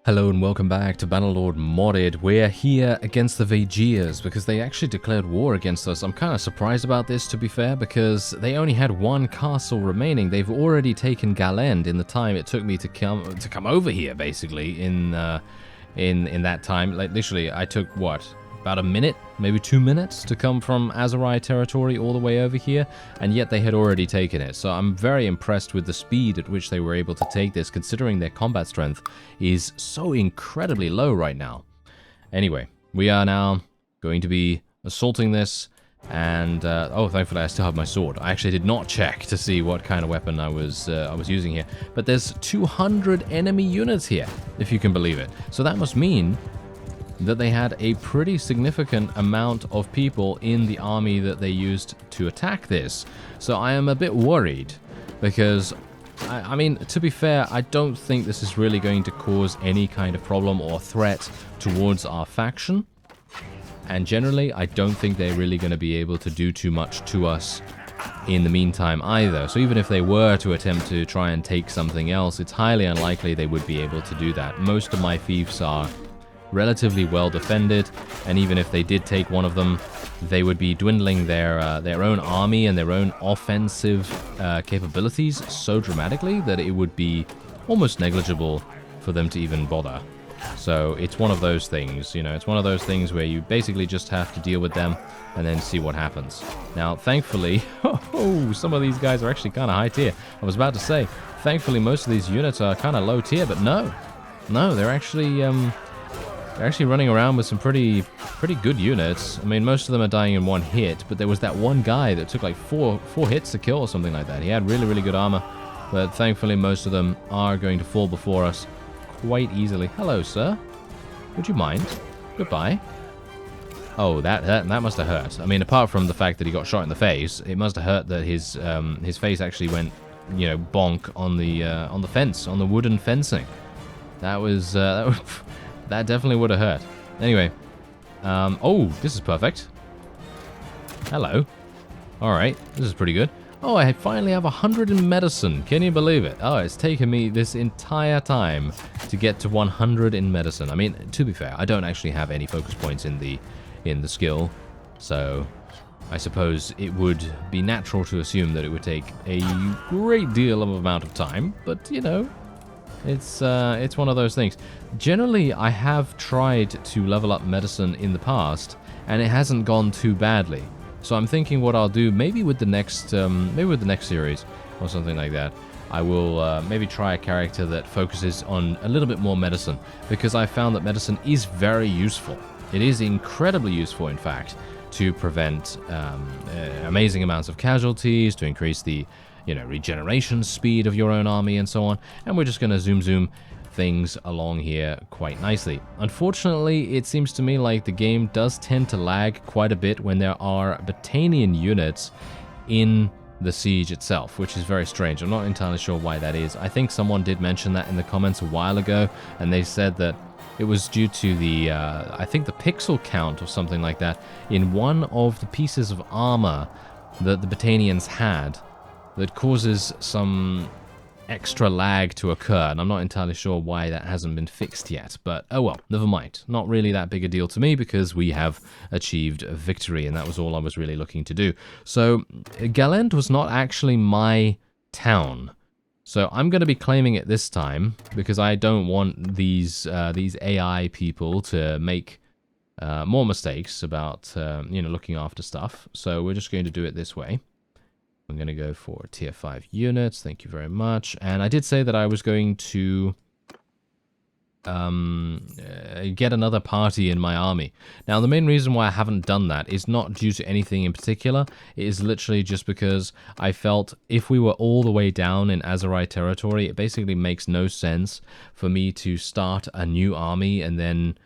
Hello and welcome back to Bannerlord Modded. We're here against the Vaegirs because they actually declared war against us. I'm kind of surprised about this, to be fair, because they only had one castle remaining. They've already taken Galend in the time it took me to come over here, basically, in that time. Like, literally, I took, what, about a minute, maybe 2 minutes to come from Azerai territory all the way over here, and yet they had already taken it. So I'm very impressed with the speed at which they were able to take this, considering their combat strength is so incredibly low right now. Anyway, we are now going to be assaulting this, and oh, thankfully I still have my sword. I actually did not check to see what kind of weapon I was using here, but there's 200 enemy units here, if you can believe it. So that must mean that they had a pretty significant amount of people in the army that they used to attack this. So I am a bit worried, because, I mean, to be fair, I don't think this is really going to cause any kind of problem or threat towards our faction. And generally, I don't think they're really going to be able to do too much to us in the meantime either. So even if they were to attempt to try and take something else, it's highly unlikely they would be able to do that. Most of my fiefs are relatively well defended, and even if they did take one of them, they would be dwindling their own army and their own offensive capabilities so dramatically that it would be almost negligible for them to even bother. So it's one of those things, you know, it's one of those things where you basically just have to deal with them and then see what happens. Now, thankfully, some of these guys are actually kind of high tier. I was about to say, thankfully most of these units are kind of low tier, but no, they're actually running around with some pretty good units. I mean, most of them are dying in one hit, but there was that one guy that took like four hits to kill or something like that. He had really good armor, but thankfully most of them are going to fall before us quite easily. Hello, sir. Would you mind? Goodbye. Oh, that must have hurt. I mean, apart from the fact that he got shot in the face, it must have hurt that his face actually went, you know, bonk on the fence, on the wooden fencing. That definitely would have hurt. Anyway, oh, this is perfect. Hello. Alright, this is pretty good. Oh, I finally have 100 in medicine. Can you believe it? Oh, it's taken me this entire time to get to 100 in medicine. I mean, to be fair, I don't actually have any focus points in the skill, so I suppose it would be natural to assume that it would take a great deal of amount of time, but, you know, it's one of those things. Generally, I have tried to level up medicine in the past, and it hasn't gone too badly. So I'm thinking what I'll do, maybe with the next series or something like that, I will maybe try a character that focuses on a little bit more medicine, because I found that medicine is very useful. It is incredibly useful, in fact, to prevent amazing amounts of casualties, to increase the, you know, regeneration speed of your own army and so on. And we're just going to zoom things along here quite nicely. Unfortunately, it seems to me like the game does tend to lag quite a bit when there are Battanian units in the siege itself, which is very strange. I'm not entirely sure why that is. I think someone did mention that in the comments a while ago, and they said that it was due to the, I think the pixel count or something like that in one of the pieces of armor that the Battanians had that causes some extra lag to occur, and I'm not entirely sure why that hasn't been fixed yet, but oh well, never mind. Not really that big a deal to me, because we have achieved a victory, and that was all I was really looking to do. So, Galend was not actually my town, so I'm going to be claiming it this time, because I don't want these AI people to make more mistakes about, you know, looking after stuff, so we're just going to do it this way. I'm going to go for tier 5 units, thank you very much. And I did say that I was going to get another party in my army. Now, the main reason why I haven't done that is not due to anything in particular. It is literally just because I felt if we were all the way down in Azerai territory, it basically makes no sense for me to start a new army and then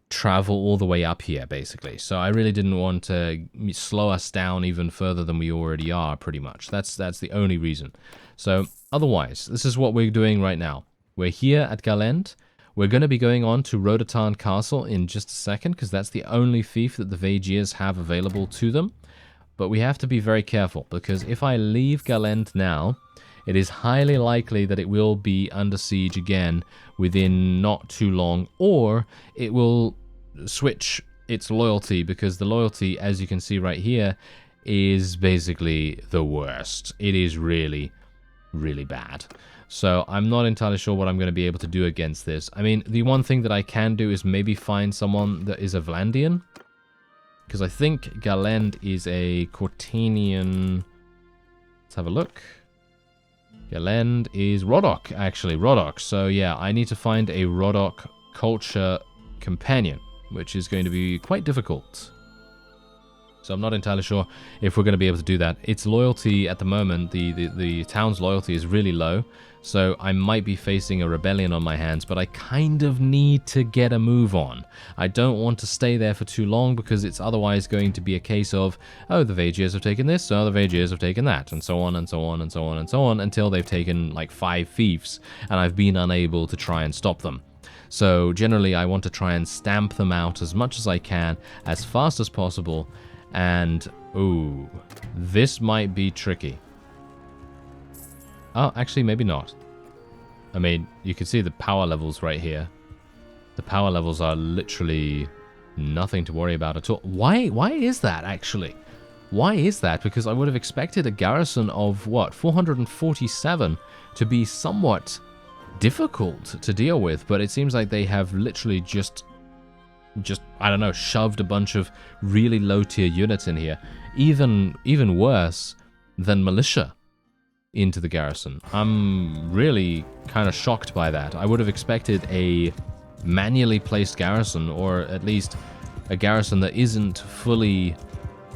travel all the way up here, basically. So I really didn't want to slow us down even further than we already are, pretty much. That's the only reason. So otherwise, this is what we're doing right now. We're here at Galend. We're going to be going on to Rodotan Castle in just a second, because that's the only fief that the Vaegirs have available to them. But we have to be very careful, because if I leave Galend now, it is highly likely that it will be under siege again within not too long, or it will switch its loyalty, because the loyalty, as you can see right here, is basically the worst. It is really, really bad. So I'm not entirely sure what I'm going to be able to do against this. I mean, the one thing that I can do is maybe find someone that is a Vlandian, because I think Galend is a Cortanian. Let's have a look. Galend is Rodok, actually, Rodok. So yeah, I need to find a Rodok culture companion, which is going to be quite difficult. So I'm not entirely sure if we're going to be able to do that. Its loyalty at the moment, the town's loyalty is really low, so I might be facing a rebellion on my hands, but I kind of need to get a move on. I don't want to stay there for too long, because it's otherwise going to be a case of, oh, the Vaegirs have taken this, so the Vaegirs have taken that, and so on and so on and so on and so on, until they've taken like 5 fiefs, and I've been unable to try and stop them. So generally I want to try and stamp them out as much as I can, as fast as possible. And, ooh, this might be tricky. Oh, actually, maybe not. I mean, you can see the power levels right here. The power levels are literally nothing to worry about at all. Why is that, actually? Why is that? Because I would have expected a garrison of, what, 447 to be somewhat difficult to deal with, but it seems like they have literally just I don't know, shoved a bunch of really low tier units in here, even worse than militia into the garrison. I'm really kind of shocked by that. I would have expected a manually placed garrison, or at least a garrison that isn't fully,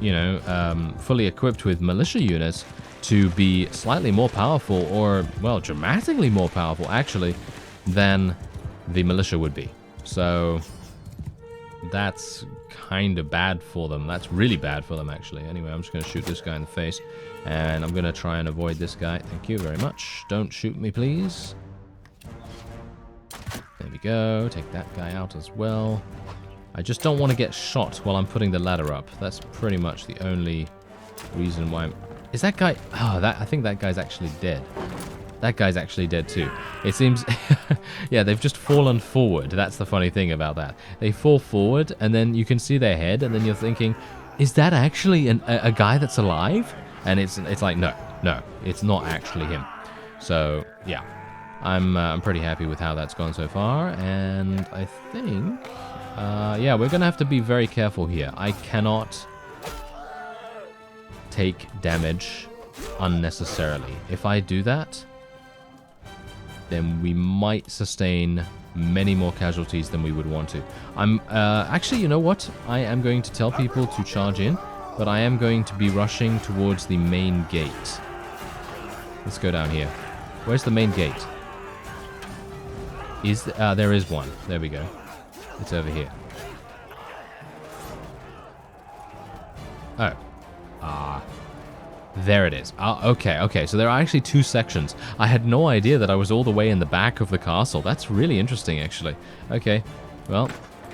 you know, fully equipped with militia units, to be slightly more powerful, or, well, dramatically more powerful actually, than the militia would be. So that's kind of bad for them. That's really bad for them, actually. Anyway, I'm just going to shoot this guy in the face, and I'm going to try and avoid this guy. Thank you very much. Don't shoot me, please. There we go. Take that guy out as well. I just don't want to get shot while I'm putting the ladder up. That's pretty much the only reason why I'm... Is that guy... Oh, I think that guy's actually dead. That guy's actually dead too. It seems... yeah, they've just fallen forward. That's the funny thing about that. They fall forward, and then you can see their head, and then you're thinking, is that actually a guy that's alive? And it's like, no, it's not actually him. So, yeah. I'm pretty happy with how that's gone so far, and I think... yeah, we're going to have to be very careful here. I cannot take damage unnecessarily. If I do that, then we might sustain many more casualties than we would want to. I'm actually, you know what? I am going to tell people to charge in, but I am going to be rushing towards the main gate. Let's go down here. Where's the main gate? There is one. There we go. It's over here. Oh. There it is. Okay. So there are actually 2 sections. I had no idea that I was all the way in the back of the castle. That's really interesting, actually. Okay. Well,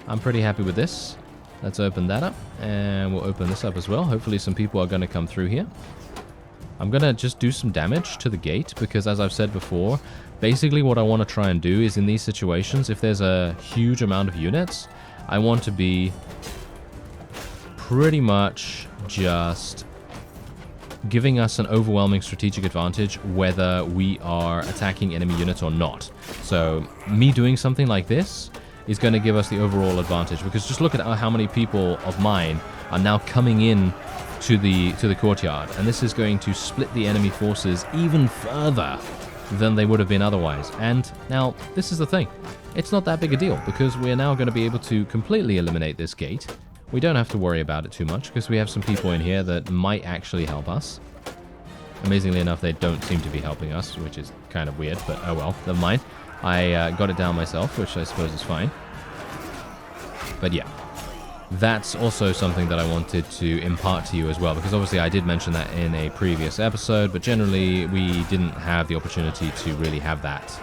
I'm pretty happy with this. Let's open that up. And we'll open this up as well. Hopefully some people are going to come through here. I'm going to just do some damage to the gate, because as I've said before, basically what I want to try and do is in these situations, if there's a huge amount of units, I want to be pretty much just giving us an overwhelming strategic advantage whether we are attacking enemy units or not. So me doing something like this is going to give us the overall advantage, because just look at how many people of mine are now coming in to the courtyard, and this is going to split the enemy forces even further than they would have been otherwise. And now this is the thing, it's not that big a deal, because we're now going to be able to completely eliminate this gate. We don't have to worry about it too much, because we have some people in here that might actually help us. Amazingly enough, they don't seem to be helping us, which is kind of weird, but oh well, never mind. I got it down myself, which I suppose is fine. But yeah, that's also something that I wanted to impart to you as well, because obviously I did mention that in a previous episode, but generally we didn't have the opportunity to really have that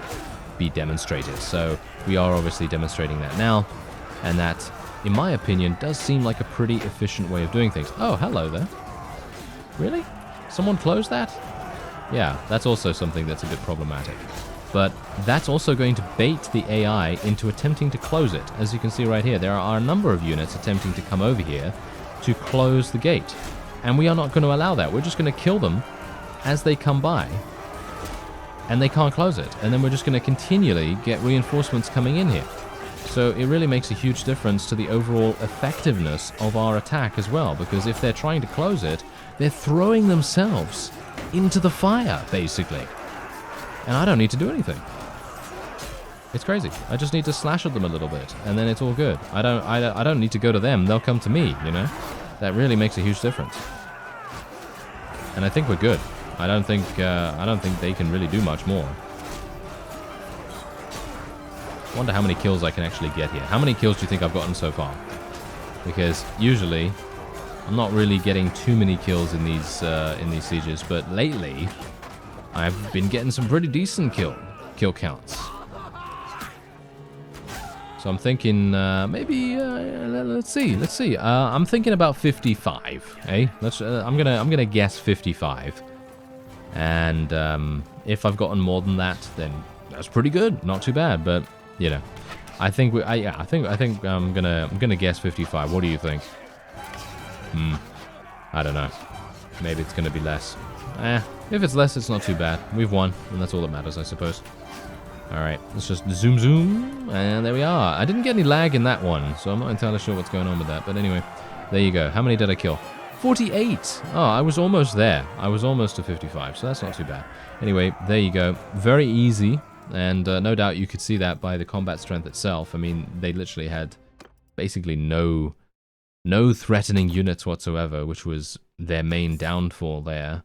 be demonstrated. So we are obviously demonstrating that now, and that, in my opinion, does seem like a pretty efficient way of doing things. Oh, hello there. Really? Someone closed that? Yeah, that's also something that's a bit problematic. But that's also going to bait the AI into attempting to close it. As you can see right here, there are a number of units attempting to come over here to close the gate. And we are not going to allow that. We're just going to kill them as they come by. And they can't close it. And then we're just going to continually get reinforcements coming in here. So it really makes a huge difference to the overall effectiveness of our attack as well. Because if they're trying to close it, they're throwing themselves into the fire, basically. And I don't need to do anything. It's crazy. I just need to slash at them a little bit, and then it's all good. I don't need to go to them. They'll come to me, you know? That really makes a huge difference. And I think we're good. I don't think they can really do much more. Wonder how many kills I can actually get here. How many kills do you think I've gotten so far? Because usually I'm not really getting too many kills in these sieges, but lately I've been getting some pretty decent kill counts. So I'm thinking maybe let's see. I'm thinking about 55. Eh? I'm gonna guess 55. And if I've gotten more than that, then that's pretty good. Not too bad, but you know, I think I'm gonna guess 55. What do you think? I don't know. Maybe it's gonna be less. If it's less, it's not too bad. We've won, and that's all that matters, I suppose. Alright, let's just zoom, and there we are. I didn't get any lag in that one, so I'm not entirely sure what's going on with that. But anyway, there you go. How many did I kill? 48! Oh, I was almost there. I was almost to 55, so that's not too bad. Anyway, there you go. Very easy, and no doubt you could see that by the combat strength itself. I mean, they literally had basically no threatening units whatsoever, which was their main downfall there.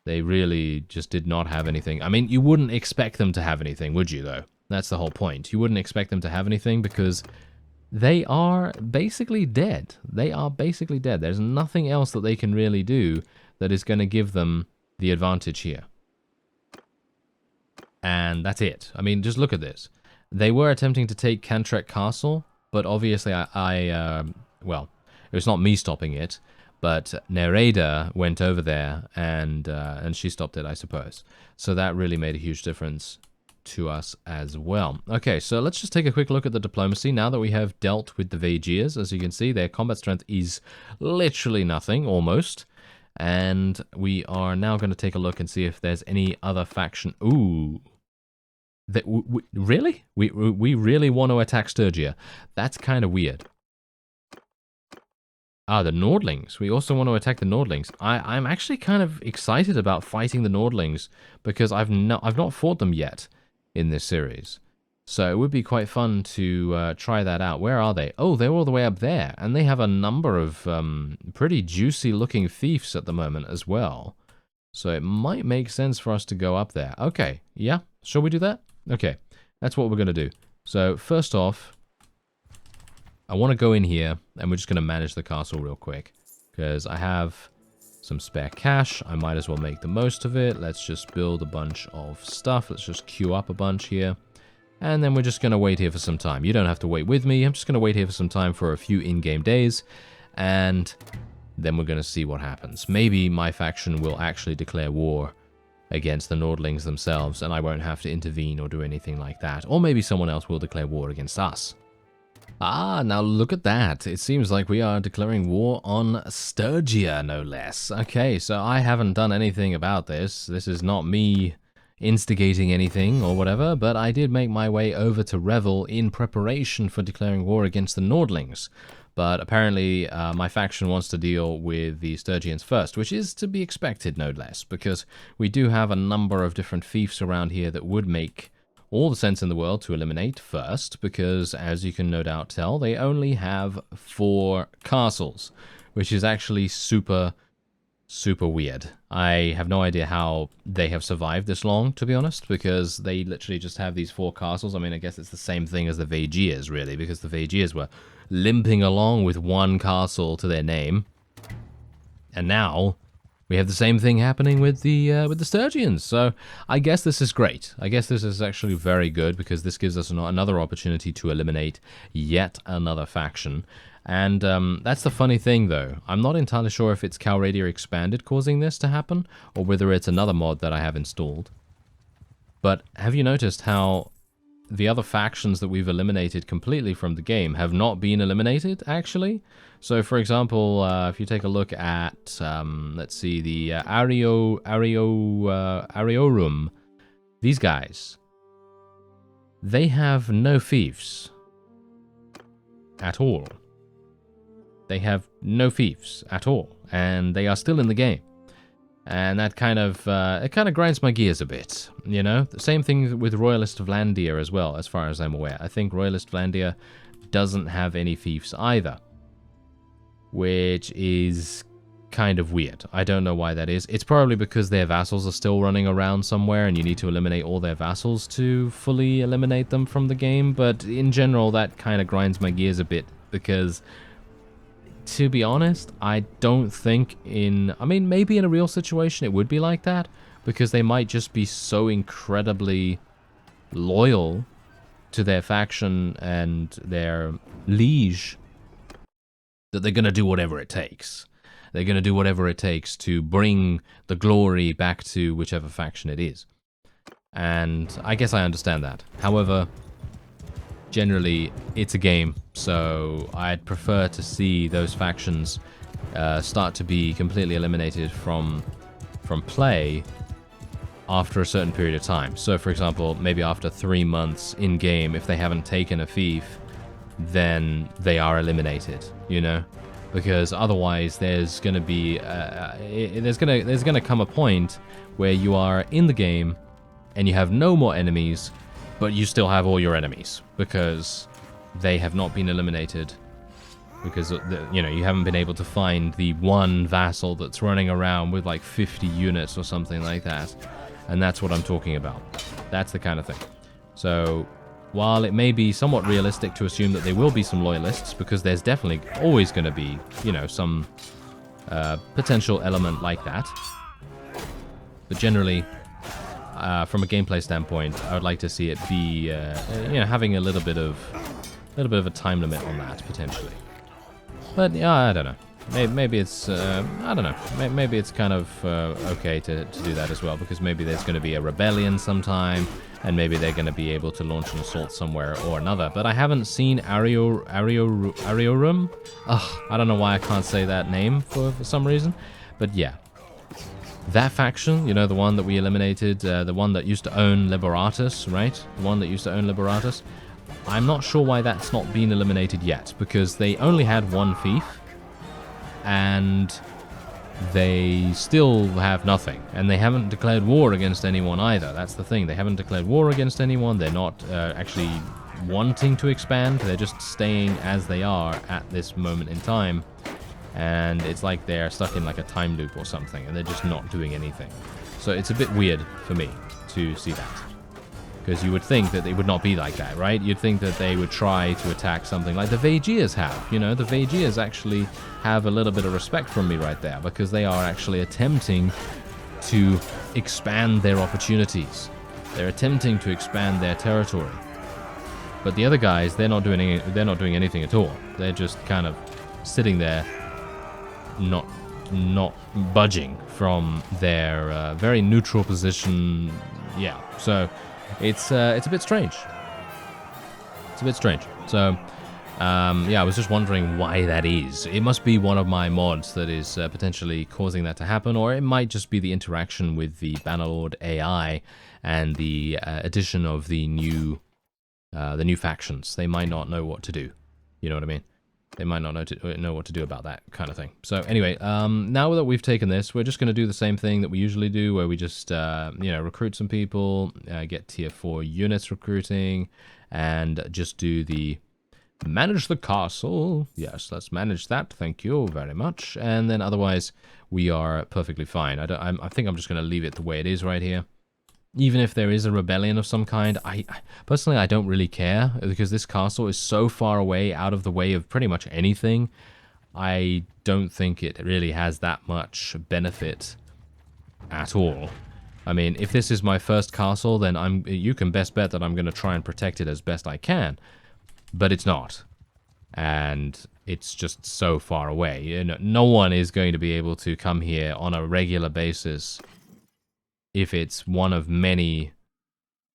They really just did not have anything. I mean, you wouldn't expect them to have anything, would you, though? That's the whole point. You wouldn't expect them to have anything because they are basically dead. They are basically dead. There's nothing else that they can really do that is going to give them the advantage here. And that's it. I mean, just look at this. They were attempting to take Cantrek Castle, but obviously well, it was not me stopping it. But Nereda went over there, and she stopped it, I suppose. So that really made a huge difference to us as well. Okay, so let's just take a quick look at the diplomacy. Now that we have dealt with the Vaegirs, as you can see, their combat strength is literally nothing, almost. And we are now going to take a look and see if there's any other faction. Ooh. Really? We really want to attack Sturgia. That's kind of weird. Ah, the Nordlings. We also want to attack the Nordlings. I'm actually kind of excited about fighting the Nordlings because I've not fought them yet in this series. So it would be quite fun to try that out. Where are they? Oh, they're all the way up there. And they have a number of pretty juicy looking fiefs at the moment as well. So it might make sense for us to go up there. Okay, yeah. Shall we do that? Okay, that's what we're going to do. So first off, I want to go in here, and we're just going to manage the castle real quick, because I have some spare cash. I might as well make the most of it. Let's just build a bunch of stuff. Let's just queue up a bunch here, and then we're just going to wait here for some time. You don't have to wait with me. I'm just going to wait here for some time for a few in-game days, and then we're going to see what happens. Maybe my faction will actually declare war against the Nordlings themselves, and I won't have to intervene or do anything like that. Or maybe someone else will declare war against us. Ah, now look at that. It seems like we are declaring war on Sturgia, no less. Okay, so I haven't done anything about this. This is not me instigating anything or whatever, but I did make my way over to Revel in preparation for declaring war against the Nordlings. But apparently my faction wants to deal with the Sturgians first, which is to be expected, no less, because we do have a number of different fiefs around here that would make all the sense in the world to eliminate first, because as you can no doubt tell, they only have 4 castles, which is actually super weird. I have no idea how they have survived this long, to be honest, because they literally just have these 4 castles. I mean, I guess it's the same thing as the Vaegirs, really, because the Vaegirs were limping along with 1 castle to their name, and now we have the same thing happening with the Sturgians. So I guess this is great. I guess this is actually very good because this gives us another opportunity to eliminate yet another faction. And that's the funny thing, though. I'm not entirely sure if it's Calradia Expanded causing this to happen, or whether it's another mod that I have installed. But have you noticed how the other factions that we've eliminated completely from the game have not been eliminated, actually? So, for example, if you take a look at, let's see, the Ariorum, these guys, they have no fiefs at all. They have no fiefs at all, and they are still in the game. And that kind of, it kind of grinds my gears a bit, you know? The same thing with Royalist of Landia as well, as far as I'm aware. I think Royalist of Landia doesn't have any fiefs either, which is kind of weird. I don't know why that is. It's probably because their vassals are still running around somewhere, and you need to eliminate all their vassals to fully eliminate them from the game, but in general, that kind of grinds my gears a bit, because to be honest, I don't think I mean, maybe in a real situation it would be like that, because they might just be so incredibly loyal to their faction and their liege that they're going to do whatever it takes. They're going to do whatever it takes to bring the glory back to whichever faction it is. And I guess I understand that. However, generally, it's a game, so I'd prefer to see those factions start to be completely eliminated from play after a certain period of time. So, for example, maybe after 3 months in-game, if they haven't taken a fief, then they are eliminated, you know? Because otherwise, there's going to be there's going to come a point where you are in the game and you have no more enemies, but you still have all your enemies because they have not been eliminated, because you know, you haven't been able to find the one vassal that's running around with like 50 units or something like that. And that's what I'm talking about. That's the kind of thing. So while it may be somewhat realistic to assume that there will be some loyalists, because there's definitely always going to be, you know, some potential element like that, but generally, from a gameplay standpoint, I would like to see it be, you know, having a little bit of a time limit on that potentially. But yeah, I don't know. Maybe it's, I don't know. Maybe it's kind of okay to do that as well, because maybe there's going to be a rebellion sometime, and maybe they're going to be able to launch an assault somewhere or another. But I haven't seen Ariorum. Ugh, I don't know why I can't say that name for some reason. But yeah. That faction, you know, the one that we eliminated, the one that used to own Liberatus, right? The one that used to own Liberatus. I'm not sure why that's not been eliminated yet, because they only had one fief, and they still have nothing. And they haven't declared war against anyone either. That's the thing. They haven't declared war against anyone. They're not actually wanting to expand. They're just staying as they are at this moment in time. And it's like they're stuck in like a time loop or something, and they're just not doing anything. So it's a bit weird for me to see that, because you would think that it would not be like that, right? You'd think that they would try to attack something like the Vaegirs have. You know, the Vaegirs actually have a little bit of respect from me right there, because they are actually attempting to expand their opportunities. They're attempting to expand their territory. But the other guys, they're not doing anything at all. They're just kind of sitting there, not budging from their very neutral position. Yeah, so it's a bit strange. It's a bit strange. So yeah, I was just wondering why that is. It must be one of my mods that is potentially causing that to happen, or it might just be the interaction with the Bannerlord AI and the addition of the new factions. They might not know what to do. You know what I mean? They might not know what to do about that kind of thing. So anyway, now that we've taken this, we're just going to do the same thing that we usually do, where we just, you know, recruit some people, get tier 4 units recruiting, and just do the manage the castle. Yes, let's manage that. Thank you very much. And then otherwise, we are perfectly fine. I think I'm just going to leave it the way it is right here. Even if there is a rebellion of some kind, personally, I don't really care, because this castle is so far away, out of the way of pretty much anything. I don't think it really has that much benefit at all. I mean, if this is my first castle, then you can best bet that I'm going to try and protect it as best I can. But it's not. And it's just so far away. You know, no one is going to be able to come here on a regular basis if it's one of many,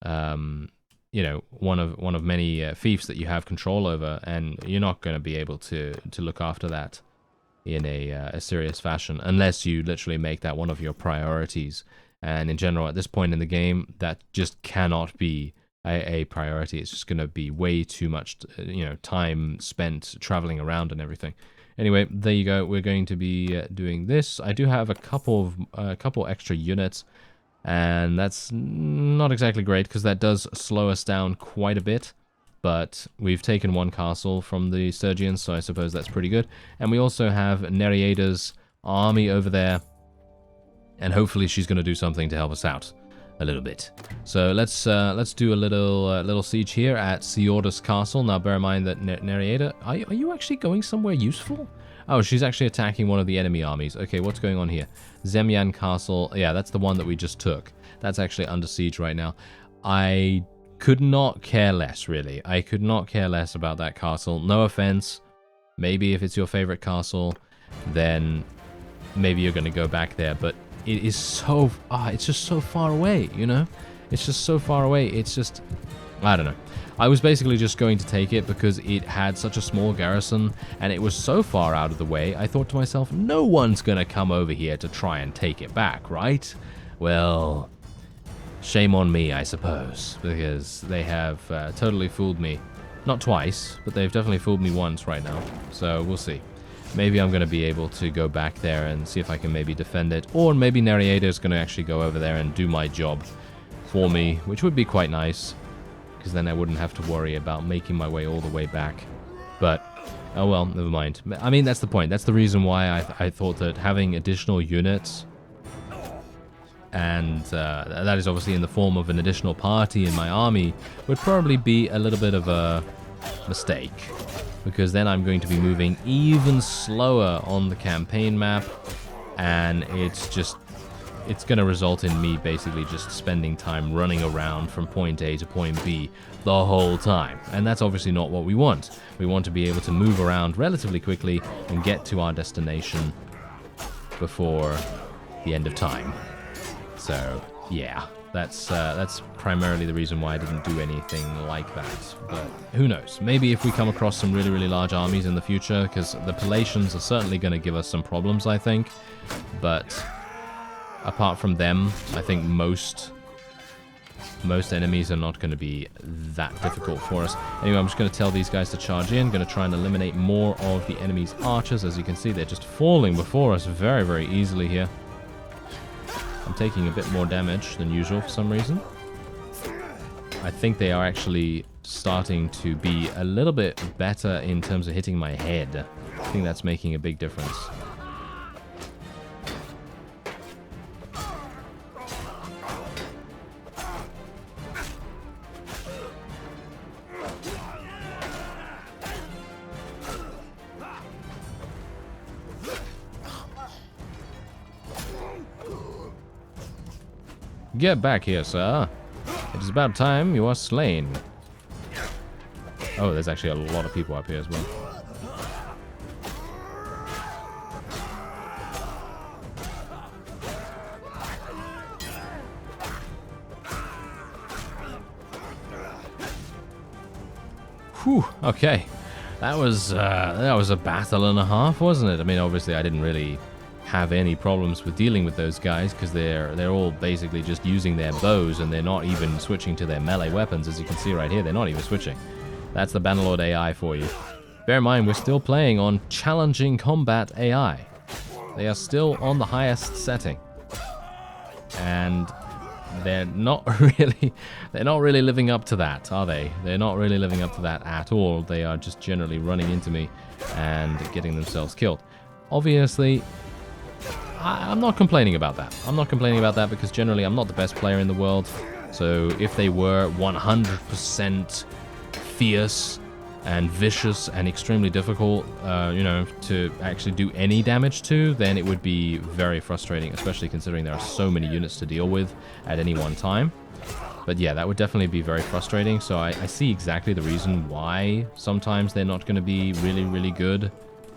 you know, one of many fiefs that you have control over, and you're not going to be able to look after that in a serious fashion unless you literally make that one of your priorities. And in general, at this point in the game, that just cannot be a priority. It's just going to be way too much, you know, time spent traveling around and everything. Anyway, there you go. We're going to be doing this. I do have a couple extra units, and that's not exactly great because that does slow us down quite a bit. But we've taken one castle from the Sturgians, so I suppose that's pretty good. And we also have Nereida's army over there, and hopefully she's going to do something to help us out a little bit. So let's do a little siege here at Siorda's castle. Now bear in mind that Nereida, are you actually going somewhere useful? Oh, she's actually attacking one of the enemy armies. Okay, what's going on here? Zemyan Castle. Yeah, that's the one that we just took. That's actually under siege right now. I could not care less, really. I could not care less about that castle. No offense. Maybe if it's your favorite castle, then maybe you're going to go back there. But it is so... it's just so far away, you know? It's just so far away. It's just... I don't know. I was basically just going to take it because it had such a small garrison, and it was so far out of the way, I thought to myself, no one's going to come over here to try and take it back, right? Well, shame on me, I suppose, because they have totally fooled me. Not twice, but they've definitely fooled me once right now, so we'll see. Maybe I'm going to be able to go back there and see if I can maybe defend it. Or maybe Nereida is going to actually go over there and do my job for me, which would be quite nice. Because then I wouldn't have to worry about making my way all the way back. But, oh well, never mind. I mean, that's the point. That's the reason why I thought that having additional units, and that is obviously in the form of an additional party in my army, would probably be a little bit of a mistake. Because then I'm going to be moving even slower on the campaign map, and it's going to result in me basically just spending time running around from point A to point B the whole time. And that's obviously not what we want. We want to be able to move around relatively quickly and get to our destination before the end of time. So, yeah. That's primarily the reason why I didn't do anything like that. But who knows? Maybe if we come across some really, really large armies in the future, because the Palatians are certainly going to give us some problems, I think. But apart from them, I think most enemies are not going to be that difficult for us. Anyway, I'm just going to tell these guys to charge in. Going to try and eliminate more of the enemy's archers. As you can see, they're just falling before us very, very easily here. I'm taking a bit more damage than usual for some reason. I think they are actually starting to be a little bit better in terms of hitting my head. I think that's making a big difference. Get back here, sir. It is about time you are slain. Oh, there's actually a lot of people up here as well. Whew, okay. That was a battle and a half, wasn't it? I mean, obviously I didn't really have any problems with dealing with those guys because they're all basically just using their bows, and they're not even switching to their melee weapons. As you can see right here, they're not even switching. That's the Bannerlord AI for you. Bear in mind, we're still playing on challenging combat AI. They are still on the highest setting, and they're not really living up to that, are they? They're not really living up to that at all. They are just generally running into me and getting themselves killed. Obviously, I'm not complaining about that. I'm not complaining about that because generally I'm not the best player in the world. So if they were 100% fierce and vicious and extremely difficult, you know, to actually do any damage to, then it would be very frustrating, especially considering there are so many units to deal with at any one time. But yeah, that would definitely be very frustrating, so I see exactly the reason why sometimes they're not going to be really, really good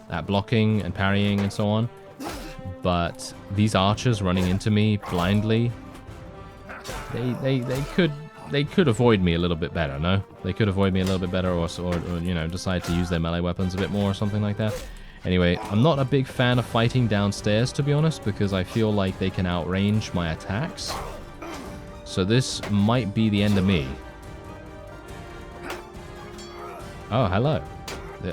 at blocking and parrying and so on. But these archers running into me blindly, they could avoid me a little bit better, no? They could avoid me a little bit better, or you know, decide to use their melee weapons a bit more or something like that. Anyway, I'm not a big fan of fighting downstairs, to be honest, because I feel like they can outrange my attacks. So this might be the end of me. Oh, hello.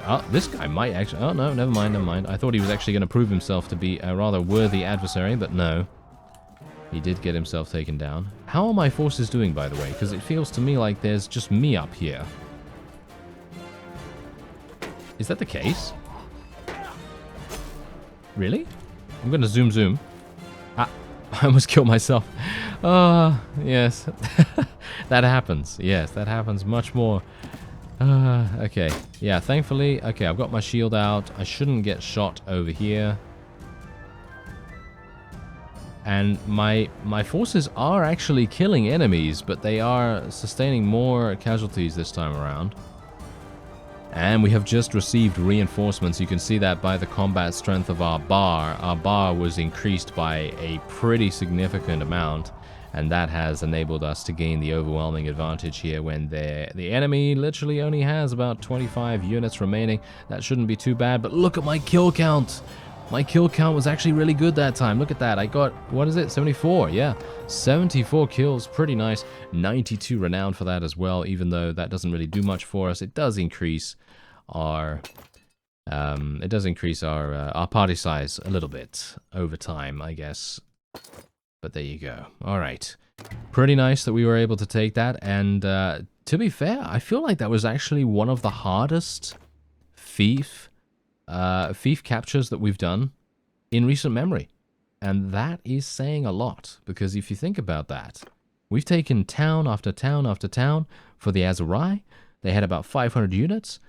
Oh, this guy might actually... Oh, no, never mind, never mind. I thought he was actually going to prove himself to be a rather worthy adversary, but no. He did get himself taken down. How are my forces doing, by the way? Because it feels to me like there's just me up here. Is that the case? Really? I'm going to zoom. Ah, I almost killed myself. Ah, yes. That happens. Yes, that happens much more. Okay. Yeah, thankfully... Okay, I've got my shield out. I shouldn't get shot over here. And my forces are actually killing enemies, but they are sustaining more casualties this time around. And we have just received reinforcements. You can see that by the combat strength of our bar. Our bar was increased by a pretty significant amount, and that has enabled us to gain the overwhelming advantage here when the enemy literally only has about 25 units remaining. That shouldn't be too bad, but look at my kill count! My kill count was actually really good that time. Look at that. I got, what is it? 74. Yeah. 74 kills. Pretty nice. 92 renown for that as well, even though that doesn't really do much for us. It does increase our our party size a little bit over time, I guess. But there you go. All right. Pretty nice that we were able to take that. And to be fair, I feel like that was actually one of the hardest fief captures that we've done in recent memory. And that is saying a lot, because if you think about that, we've taken town after town after town for the Azurai. They had about 500 units,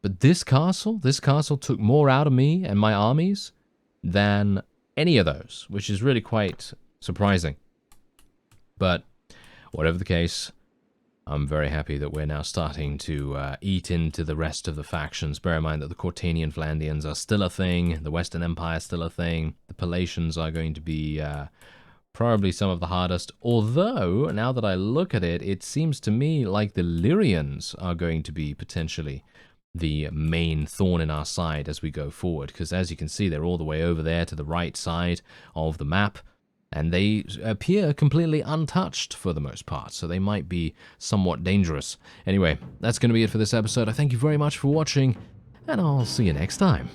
but this castle took more out of me and my armies than any of those, which is really quite surprising. But whatever the case, I'm very happy that we're now starting to eat into the rest of the factions. Bear in mind that the Cortanian Flandians are still a thing, the Western Empire is still a thing, the Palatians are going to be probably some of the hardest, although, now that I look at it, it seems to me like the Lyrians are going to be potentially the main thorn in our side as we go forward, because as you can see, they're all the way over there to the right side of the map, and they appear completely untouched for the most part, so they might be somewhat dangerous. Anyway, that's going to be it for this episode. I thank you very much for watching, and I'll see you next time.